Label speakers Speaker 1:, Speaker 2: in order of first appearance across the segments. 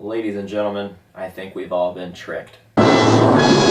Speaker 1: Ladies and gentlemen, I think we've all been tricked. I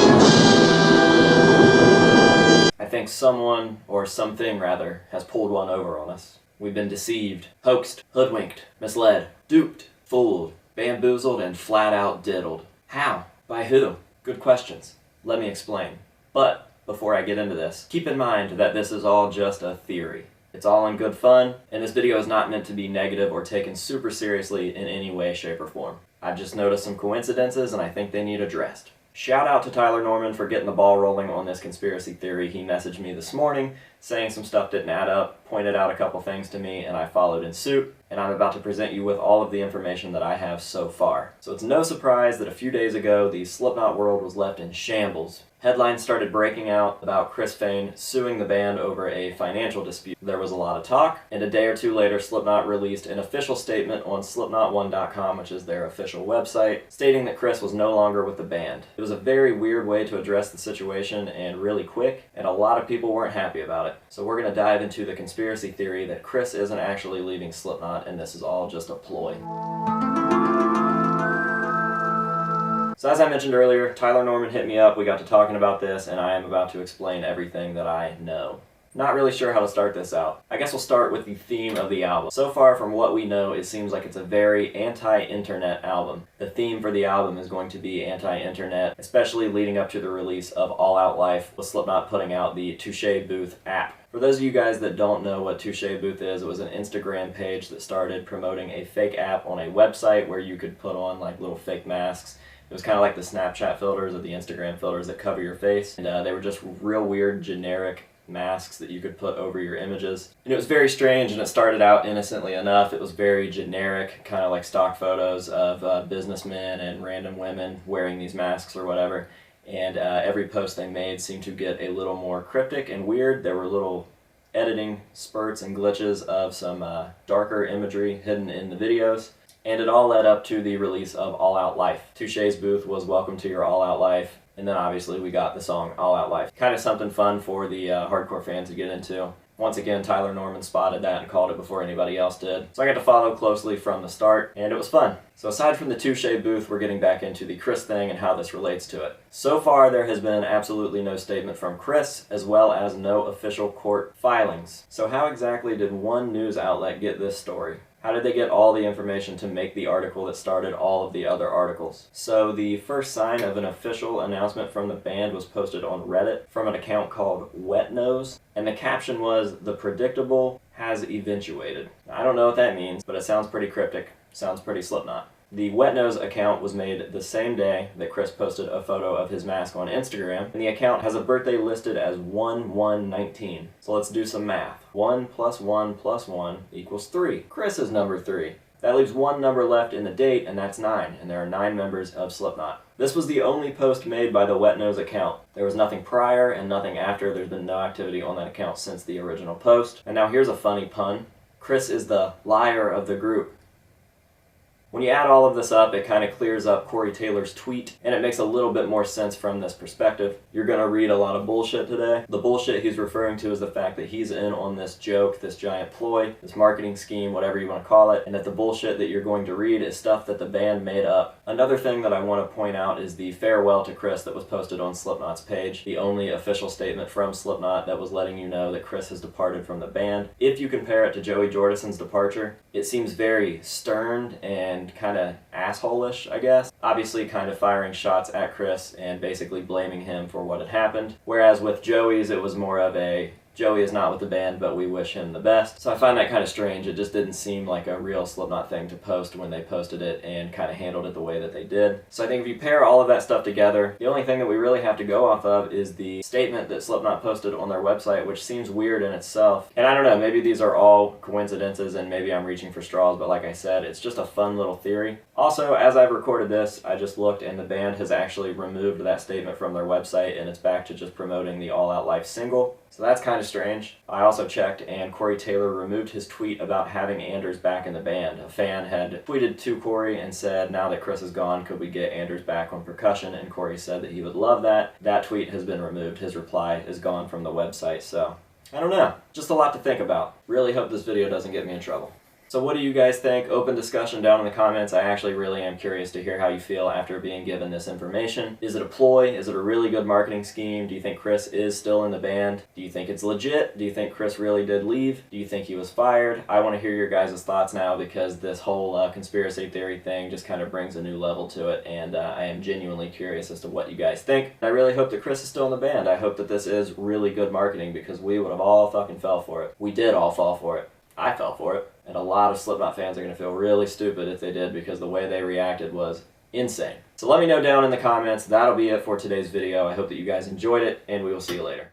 Speaker 1: think someone, or something rather, has pulled one over on us. We've been deceived, hoaxed, hoodwinked, misled, duped, fooled, bamboozled, and flat out diddled. How? By who? Good questions. Let me explain. But before I get into this, keep in mind that this is all just a theory. It's all in good fun, and this video is not meant to be negative or taken super seriously in any way, shape, or form. I've just noticed some coincidences and I think they need addressed. Shout out to Tyler Norman for getting the ball rolling on this conspiracy theory. He messaged me this morning saying some stuff didn't add up, pointed out a couple things to me, and I followed in suit, and I'm about to present you with all of the information that I have so far. So it's no surprise that a few days ago the Slipknot world was left in shambles. Headlines started breaking out about Fehn suing the band over a financial dispute. There was a lot of talk, and a day or two later Slipknot released an official statement on slipknot1.com, which is their official website, stating that Chris was no longer with the band. It was a very weird way to address the situation and really quick, and a lot of people weren't happy about it. So we're going to dive into the conspiracy theory that Chris isn't actually leaving Slipknot and this is all just a ploy. So as I mentioned earlier, Tyler Norman hit me up, we got to talking about this, and I am about to explain everything that I know. Not really sure how to start this out. I guess we'll start with the theme of the album. So far from what we know, it seems like it's a very anti-internet album. The theme for the album is going to be anti-internet, especially leading up to the release of All Out Life, with Slipknot putting out the Touchet Booth app. For those of you guys that don't know what Touchet Booth is, it was an Instagram page that started promoting a fake app on a website where you could put on like little fake masks. It was kind of like the Snapchat filters or the Instagram filters that cover your face. And they were just real weird, generic masks that you could put over your images. And it was very strange, and it started out innocently enough. It was very generic, kind of like stock photos of businessmen and random women wearing these masks or whatever. And every post they made seemed to get a little more cryptic and weird. There were little editing spurts and glitches of some darker imagery hidden in the videos. And it all led up to the release of All Out Life. Touchet's Booth was Welcome to Your All Out Life, and then obviously we got the song All Out Life. Kind of something fun for the hardcore fans to get into. Once again, Tyler Norman spotted that and called it before anybody else did. So I got to follow closely from the start, and it was fun. So aside from the Touchet Booth, we're getting back into the Chris thing and how this relates to it. So far, there has been absolutely no statement from Chris, as well as no official court filings. So how exactly did one news outlet get this story? How did they get all the information to make the article that started all of the other articles? So the first sign of an official announcement from the band was posted on Reddit from an account called Wet Nose, and the caption was, "The predictable has eventuated." I don't know what that means, but it sounds pretty cryptic. Sounds pretty Slipknot. The Wet Nose account was made the same day that Chris posted a photo of his mask on Instagram, and the account has a birthday listed as 1/1/19. So let's do some math. 1 + 1 + 1 = 3. Chris is number 3. That leaves one number left in the date, and that's 9, and there are 9 members of Slipknot. This was the only post made by the Wet Nose account. There was nothing prior and nothing after. There's been no activity on that account since the original post. And now here's a funny pun. Chris is the liar of the group. When you add all of this up, it kind of clears up Corey Taylor's tweet, and it makes a little bit more sense from this perspective. You're going to read a lot of bullshit today. The bullshit he's referring to is the fact that he's in on this joke, this giant ploy, this marketing scheme, whatever you want to call it, and that the bullshit that you're going to read is stuff that the band made up. Another thing that I want to point out is the farewell to Chris that was posted on Slipknot's page, the only official statement from Slipknot that was letting you know that Chris has departed from the band. If you compare it to Joey Jordison's departure, it seems very stern and kind of asshole-ish, I guess. Obviously kind of firing shots at Chris and basically blaming him for what had happened. Whereas with Joey's, it was more of a, Joey is not with the band, but we wish him the best. So I find that kind of strange. It just didn't seem like a real Slipknot thing to post when they posted it and kind of handled it the way that they did. So I think if you pair all of that stuff together, the only thing that we really have to go off of is the statement that Slipknot posted on their website, which seems weird in itself. And I don't know, maybe these are all coincidences and maybe I'm reaching for straws, but like I said, it's just a fun little theory. Also, as I've recorded this, I just looked and the band has actually removed that statement from their website and it's back to just promoting the All Out Life single. So that's kind of strange. I also checked and Corey Taylor removed his tweet about having Anders back in the band. A fan had tweeted to Corey and said, "Now that Chris is gone, could we get Anders back on percussion?" And Corey said that he would love that. That tweet has been removed. His reply is gone from the website, so I don't know. Just a lot to think about. Really hope this video doesn't get me in trouble. So what do you guys think? Open discussion down in the comments. I actually really am curious to hear how you feel after being given this information. Is it a ploy? Is it a really good marketing scheme? Do you think Chris is still in the band? Do you think it's legit? Do you think Chris really did leave? Do you think he was fired? I want to hear your guys' thoughts now, because this whole conspiracy theory thing just kind of brings a new level to it, and I am genuinely curious as to what you guys think. I really hope that Chris is still in the band. I hope that this is really good marketing, because we would have all fucking fell for it. We did all fall for it. I fell for it. And a lot of Slipknot fans are going to feel really stupid if they did, because the way they reacted was insane. So let me know down in the comments. That'll be it for today's video. I hope that you guys enjoyed it, and we will see you later.